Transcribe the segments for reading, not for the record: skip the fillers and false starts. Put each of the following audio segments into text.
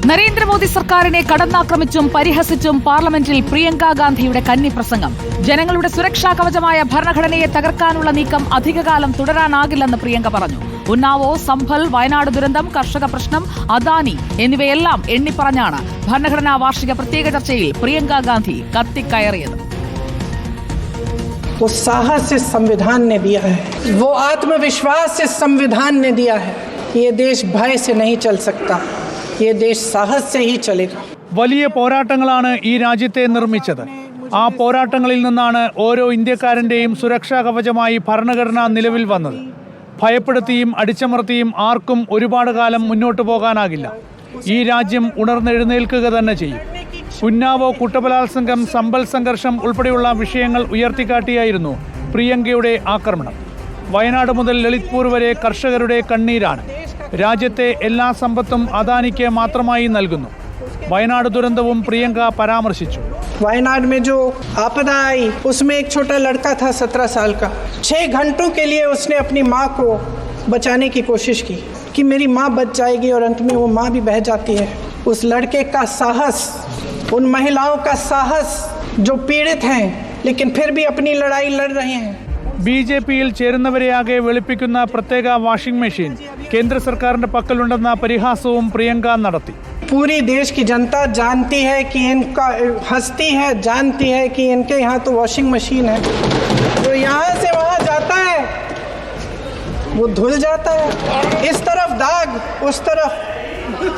നരേന്ദ്രമോദി സർക്കാരിനെ കടന്നാക്രമിച്ചും പരിഹസിച്ചും പാർലമെന്റിൽ പ്രിയങ്ക ഗാന്ധിയുടെ കന്നി പ്രസംഗം. ജനങ്ങളുടെ സുരക്ഷാ കവചമായ ഭരണഘടനയെ തകർക്കാനുള്ള നീക്കം അധികകാലം തുടരാനാകില്ലെന്ന് പ്രിയങ്ക പറഞ്ഞു. ഉന്നാവോ, സംഭൽ, വയനാട് ദുരന്തം, കർഷക പ്രശ്നം, അദാനി എന്നിവയെല്ലാം എണ്ണിപ്പറഞ്ഞാണ് ഭരണഘടനാ വാർഷിക പ്രത്യേക ചർച്ചയിൽ പ്രിയങ്ക ഗാന്ധി കത്തിക്കയറിയത്. वो साहस इस संविधान ने दिया है, वो आत्मविश्वास इस संविधान ने दिया है. ये देश भय से नहीं चल सकता, ये देश साहस से ही चलेगा. വലിയ പോരാട്ടങ്ങളാണ് ഈ രാജ്യത്തെ നിർമ്മിച്ചത്. ആ പോരാട്ടങ്ങളിൽ നിന്നാണ് ഓരോ ഇന്ത്യക്കാരൻ്റെയും സുരക്ഷാ കവചമായി ഭരണഘടന നിലവിൽ വന്നത്. ഭയപ്പെടുത്തിയും അടിച്ചമർത്തിയും ആർക്കും ഒരുപാട് കാലം മുന്നോട്ട് പോകാനാകില്ല. ഈ രാജ്യം ഉണർന്നെഴുന്നേൽക്കുക തന്നെ ചെയ്യും. ഉന്നാവോ, കൂട്ടബലാത്സംഗം, സമ്പൽ സംഘർഷം ഉൾപ്പെടെയുള്ള വിഷയങ്ങൾ ഉയർത്തിക്കാട്ടിയായിരുന്നു പ്രിയങ്കയുടെ ആക്രമണം. വയനാട് മുതൽ ലളിത്പൂർ വരെ കർഷകരുടെ കണ്ണീരാണ്. രാജ്യത്തെ എല്ലാ സമ്പത്തും അദാനിക്ക് മാത്രമായി നൽകുന്നു. വയനാട് ദുരന്തവും പ്രിയങ്ക പരാമർശിച്ചു. वायनाड में जो आपदा आई उसमें एक छोटा लड़का था 17 साल का. 6 घंटों के लिए उसने अपनी माँ को बचाने की कोशिश की कि मेरी माँ बच जाएगी, और अंत में वो माँ भी बह जाती है. उस लड़के का साहस, उन महिलाओं का साहस जो पीड़ित हैं लेकिन फिर भी अपनी लड़ाई लड़ रहे हैं. ബിജെപിയിൽ ചേരുന്നവരെയാകെ വെളുപ്പിക്കുന്ന പ്രത്യേക വാഷിംഗ് മെഷീൻ കേന്ദ്ര സർക്കാരിന്റെ പക്കലുണ്ടെന്ന പരിഹാസവും പ്രിയങ്ക നടത്തി. पूरी देश की जनता जानती है कि इनका हस्ती है, जानती है कि इनके यहाँ तो वॉशिंग मशीन है, जो यहाँ से वहाँ जाता है वो धुल जाता है. इस तरफ दाग, उस तरफ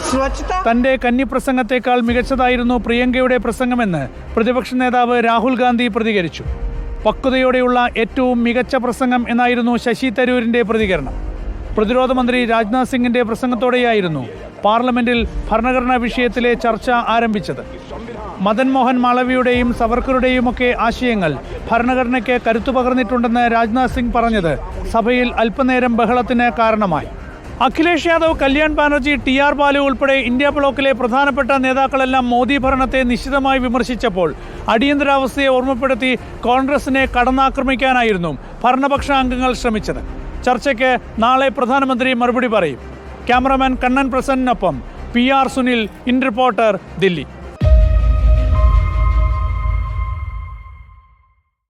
स्वच्छता. തന്റെ കന്നി പ്രസംഗത്തെക്കാൾ മികച്ചതായിരുന്നു പ്രിയങ്കയുടെ പ്രസംഗമെന്ന് പ്രതിപക്ഷ നേതാവ് രാഹുൽ ഗാന്ധി പ്രതികരിച്ചു. പക്വതയോടെയുള്ള ഏറ്റവും മികച്ച പ്രസംഗം എന്നായിരുന്നു ശശി തരൂരിന്റെ പ്രതികരണം. പ്രതിരോധ മന്ത്രി രാജ്നാഥ് സിംഗിന്റെ പ്രസംഗത്തോടെയായിരുന്നു പാർലമെന്റിൽ ഭരണഘടനാ വിഷയത്തിലെ ചർച്ച ആരംഭിച്ചത്. മദൻ മോഹൻ മാളവിയുടെയും സവർക്കറുടെയുമൊക്കെ ആശയങ്ങൾ ഭരണഘടനയ്ക്ക് കരുത്തു പകർന്നിട്ടുണ്ടെന്ന് രാജ്നാഥ് സിംഗ് പറഞ്ഞത് സഭയിൽ അല്പനേരം ബഹളത്തിന് കാരണമായി. അഖിലേഷ് യാദവ്, കല്യാൺ ബാനർജി, TR ബാലു ഉൾപ്പെടെ ഇന്ത്യ ബ്ലോക്കിലെ പ്രധാനപ്പെട്ട നേതാക്കളെല്ലാം മോദി ഭരണത്തെ നിശിതമായി വിമർശിച്ചപ്പോൾ അടിയന്തരാവസ്ഥയെ ഓർമ്മപ്പെടുത്തി കോൺഗ്രസിനെ കടന്നാക്രമിക്കാനായിരുന്നു ഭരണപക്ഷ അംഗങ്ങൾ ശ്രമിച്ചത്. ചർച്ചയ്ക്ക് നാളെ പ്രധാനമന്ത്രി മറുപടി പറയും. ക്യാമറാമാൻ കണ്ണൻ പ്രസന്നൊപ്പം PR Sunil, in reporter, Delhi.